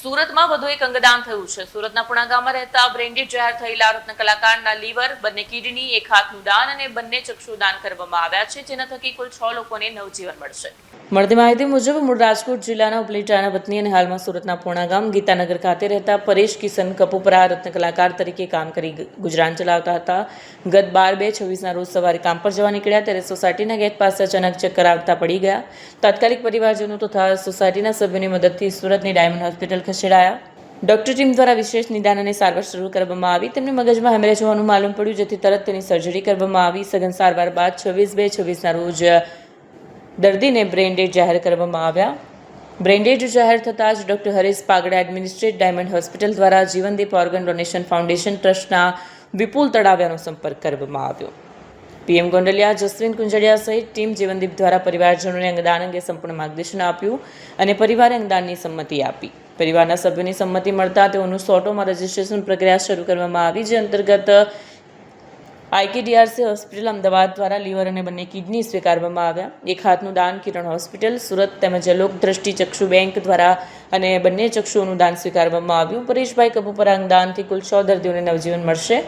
સુરતમાં વધુ એક અંગદાન થયું છે। સુરતના પુણા ગામમાં રહેતા બ્રેન્ડેડ જાહેર થયેલા રત્ન કલાકારના લીવર, બંને કિડની, એક હાથનું દાન અને બંને ચક્ષુ દાન કરવામાં આવ્યા છે, જેના થકી કુલ 6 લોકોને નવજીવન મળશે। મળતી માહિતી મુજબ મૂળ રાજકોટ જિલ્લાના ઉપલેટાના વતની અને હાલમાં સુરતના પુણા ગામ ગીતાનગર ખાતે રહેતા પરેશ કિશન કપૂપરા રત્ન કલાકાર તરીકે કામ કરી ગુજરાન ચલાવતા હતા। ગત 12/2/26ના રોજ સવારે કામ પર જવા નીકળ્યા ત્યારે સોસાયટીના ગેટ પાસે અચાનક ચક્કર આવતા પડી ગયા। તાત્કાલિક પરિવારજનો તથા સોસાયટીના સભ્યોની મદદથી સુરતની ડાયમંડ હોસ્પિટલ ખસેડાયા। ડોક્ટર ટીમ દ્વારા વિશેષ નિદાન અને સારવાર શરૂ કરવામાં આવી। તેમને મગજમાં હેમરેજ હોવાનું માલુમ પડ્યું, જેથી તરત તેની સર્જરી કરવામાં આવી। સઘન સારવાર બાદ 26/2/26ના રોજ દર્દીને બ્રેન્ડેડ જાહેર કરવામાં આવ્યા। બ્રેન્ડેડ જાહેર થતાં જ doctor Haresh Pagada administrate diamond hospital દ્વારા જીવનદીપ ઓર્ગન ડોનેશન ફાઉન્ડેશન ટ્રસ્ટના વિપુલ તળાવિયાનો સંપર્ક કરવામાં આવ્યો। પીએમ ગોંડલિયા, જસવીન કુંજડિયા સહિત ટીમ જીવનદીપ દ્વારા પરિવારજનોને અંગદાન અંગે સંપૂર્ણ માર્ગદર્શન આપ્યું અને પરિવારે અંગદાનની સંમતિ આપી। પરિવારના સભ્યોની સંમતિ મળતા તેઓનું સોટોમાં રજીસ્ટ્રેશન પ્રક્રિયા શરૂ કરવામાં આવી, જે અંતર્ગત આઈકેડીઆરસી હોસ્પિટલ અમદાવાદ દ્વારા લીવર અને બંને કિડની સ્વીકારવામાં આવ્યા। એક હાથનું દાન કિરણ હોસ્પિટલ સુરત તેમજ લોકદ્રષ્ટિ ચક્ષુ બેંક દ્વારા અને બંને ચક્ષુઓનું દાન સ્વીકારવામાં આવ્યું। પરેશભાઈ કપૂપરા અંગદાનથી કુલ 6 દર્દીઓને નવજીવન મળશે।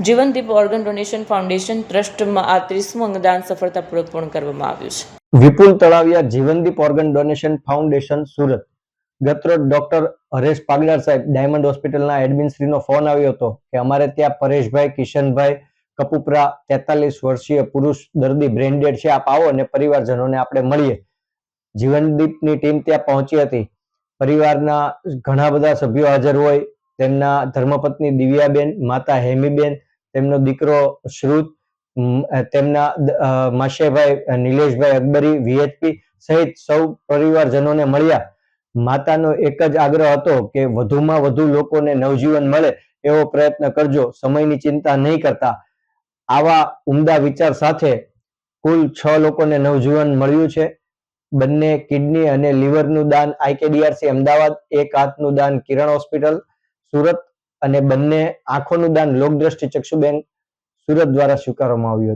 જીવનદીપ ઓર્ગન ડોનેશન ફાઉન્ડેશન ટ્રસ્ટમાં આ 30મું અંગદાન સફળતાપૂર્વક પૂર્ણ કરવામાં આવ્યું છે। Vipul Talaviya, Jivandeep organ donation foundation Surat. ગતરોજ ડોક્ટર હરેશ પાગડા સાહેબ ડાયમંડ હોસ્પિટલના એડમિનશ્રીનો ફોન આવ્યો હતો કે અમારે ત્યાં પરેશભાઈ કિશનભાઈ કપૂપરા 43 વર્ષીય પુરુષ દર્દી બ્રેન્ડેડ છે, આપ આવો અને પરિવારજનોને આપણે મળીએ। જીવનદીપની ટીમ ત્યાં પહોંચી હતી। પરિવારના ઘણા બધા સભ્યો હાજર હોય, તેમના ધર્મપત્ની દિવ્યાબેન, માતા હેમીબેન, તેમનો દીકરો શ્રુત, તેમના માશેભાઈ નિલેશભાઈ અકબરી વીએચપી સહિત સૌ પરિવારજનોને મળ્યા। માતાનો એક જ આગ્રહ હતો કે વધુમાં વધુ લોકોને નવજીવન મળે એવો પ્રયત્ન કરજો, સમયની ચિંતા નહીં કરતા। આવા ઉમદા વિચાર સાથે કુલ 6 લોકોને નવજીવન મળ્યું છે। બંને કિડની અને લીવરનું દાન આઈકેડીઆરસી અમદાવાદ, એક હાથનું દાન કિરણ હોસ્પિટલ સુરત અને બંને આંખોનું દાન લોકદ્રષ્ટિ ચક્ષુ બેંક સુરત દ્વારા સ્વીકારવામાં આવ્યું હતું।